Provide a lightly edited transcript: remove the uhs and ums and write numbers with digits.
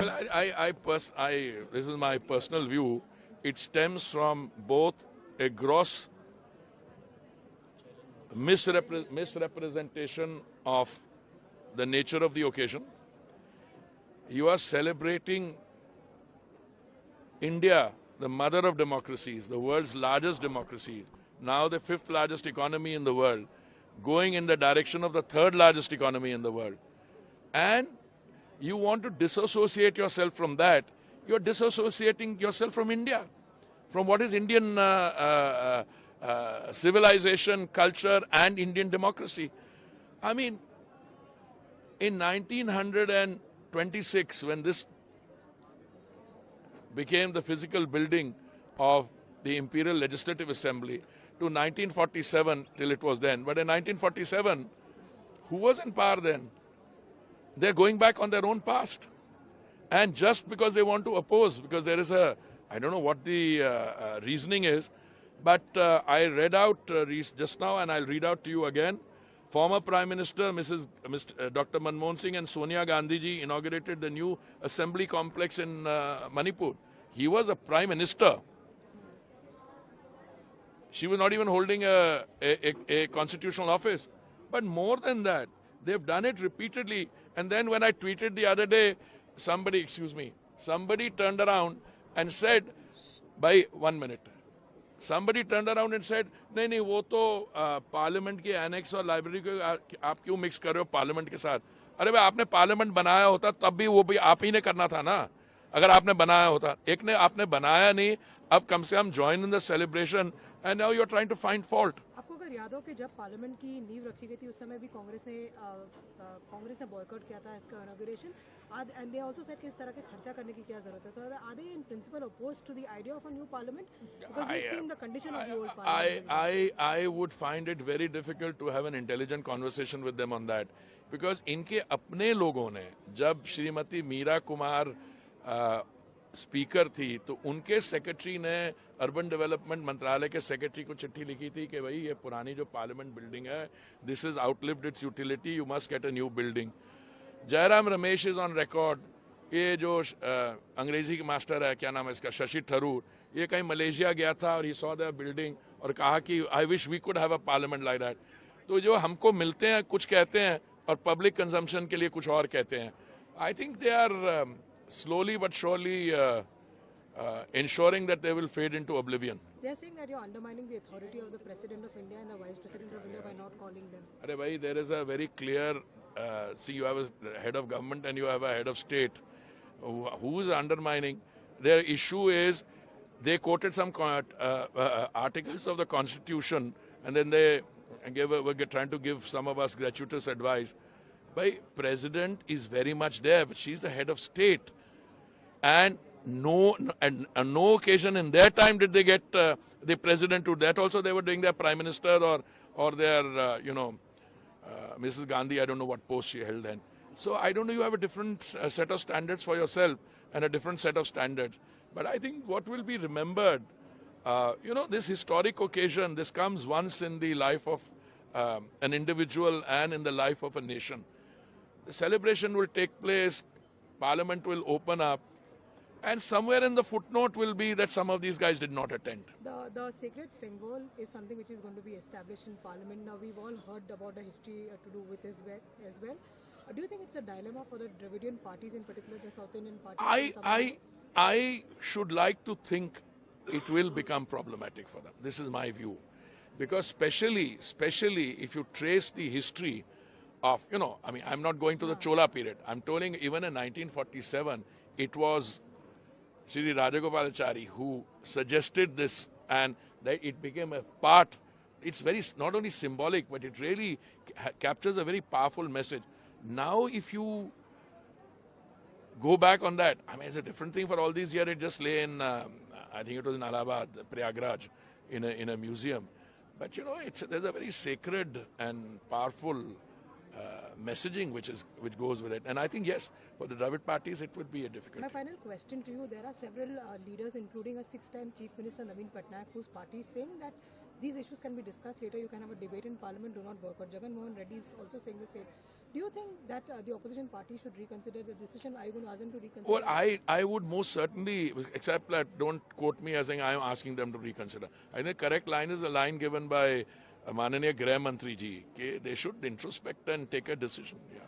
Well, this is my personal view. It stems from both a gross misrepresentation of the nature of the occasion. You are celebrating India, the mother of democracies, the world's largest democracy, now the 5th largest economy in the world, going in the direction of the 3rd largest economy in the world. And you want to disassociate yourself from that. You're disassociating yourself from India, from what is Indian civilization, culture, and Indian democracy. I mean, in 1926, when this became the physical building of the Imperial Legislative Assembly, to 1947 till it was then. But in 1947, who was in power then? They're going back on their own past. And just because they want to oppose, because there is a, I don't know what the reasoning is, but I read out just now, and I'll read out to you again. Former Prime Minister Dr. Manmohan Singh and Sonia Gandhi ji inaugurated the new assembly complex in Manipur. He was a Prime Minister. She was not even holding a constitutional office. But more than that, they've done it repeatedly. And then when I tweeted the other day, somebody turned around and said, by 1 minute, somebody turned around and said, नहीं वो तो parliament के annex और library को आप क्यों mix कर रहे हो पार्लियामेंट के साथ? अरे भाई आपने पार्लियामेंट बनाया होता तब भी वो भी आप ही ने करना था ना, अगर आपने बनाया होता. एक ने आपने बनाया नहीं, अब कम से कम join in the celebration and now you are trying to find fault. आपको अगर याद हो कि जब पार्लियामेंट की नींव रखी गई थी उस समय भी कांग्रेस ने बॉयकॉट किया था इसका inauguration, and they also said कि इस तरह के खर्चा करने की क्या जरूरत है. तो are they in principle opposed to the idea of a new parliament? Because we've seen the condition of the old parliament. I would find it very difficult to have an intelligent conversation with them on that, because इनके अपने लोगों ने, जब Shrimati Meera Kumar speaker थी तो उनके secretary ने urban development मंत्रालय के सेक्रेटरी को चिट्ठी लिखी थी कि भाई ये पुरानी जो पार्लियामेंट बिल्डिंग है, this is outlived it's utility, you must get a new building. Jairam Ramesh is on record. ये जो अंग्रेजी का मास्टर है, क्या नाम है इसका, शशि थरूर, ये कहीं मलेशिया गया था और ही सॉ द बिल्डिंग और कहा कि I wish we could have a parliament like that. तो जो हमको मिलते हैं कुछ कहते हैं और पब्लिक कंजम्पशन के लिए कुछ और कहते हैं. I think they are slowly but surely ensuring that they will fade into oblivion. They are saying that you are undermining the authority of the President of India and the Vice President of India by not calling them. Arey bhai, there is a very clear, see, you have a head of government and you have a head of state. Who is undermining? Their issue is they quoted some articles of the Constitution and then they were trying to give some of us gratuitous advice. By President is very much there, but she's the head of state, and no occasion in their time did they get the President to that. Also, they were doing their Prime Minister or their Mrs. Gandhi. I don't know what post she held then. So I don't know. You have a different set of standards for yourself and a different set of standards. But I think what will be remembered, this historic occasion. This comes once in the life of an individual and in the life of a nation. The celebration will take place, Parliament will open up, and somewhere in the footnote will be that some of these guys did not attend. The sacred symbol is something which is going to be established in Parliament. Now we've all heard about the history to do with as well. Do you think it's a dilemma for the Dravidian parties, in particular the South Indian parties? I should like to think it will become problematic for them. This is my view. Because especially if you trace the history of, I'm not going to the Chola period. I'm telling even in 1947, it was Shri Rajagopalachari who suggested this, and that it became a part. It's very, not only symbolic, but it really captures a very powerful message. Now, if you go back on that, it's a different thing for all these years. It just lay in, I think it was in Allahabad, Prayagraj, in a museum. But there's a very sacred and powerful messaging which goes with it. And I think, yes, for the Dravid parties, it would be a difficult. My final question to you, there are several leaders, including a 6-time Chief Minister Naveen Patnaik, whose party is saying that these issues can be discussed later. You can have a debate in Parliament, do not boycott. Jagan Mohan Reddy is also saying the same. Do you think that the opposition party should reconsider the decision? Are you going to ask them to reconsider? Well, I would most certainly, except that don't quote me as saying I am asking them to reconsider. I think the correct line is the line given by Mananiya Grah Mantri ji, they should introspect and take a decision. Yeah.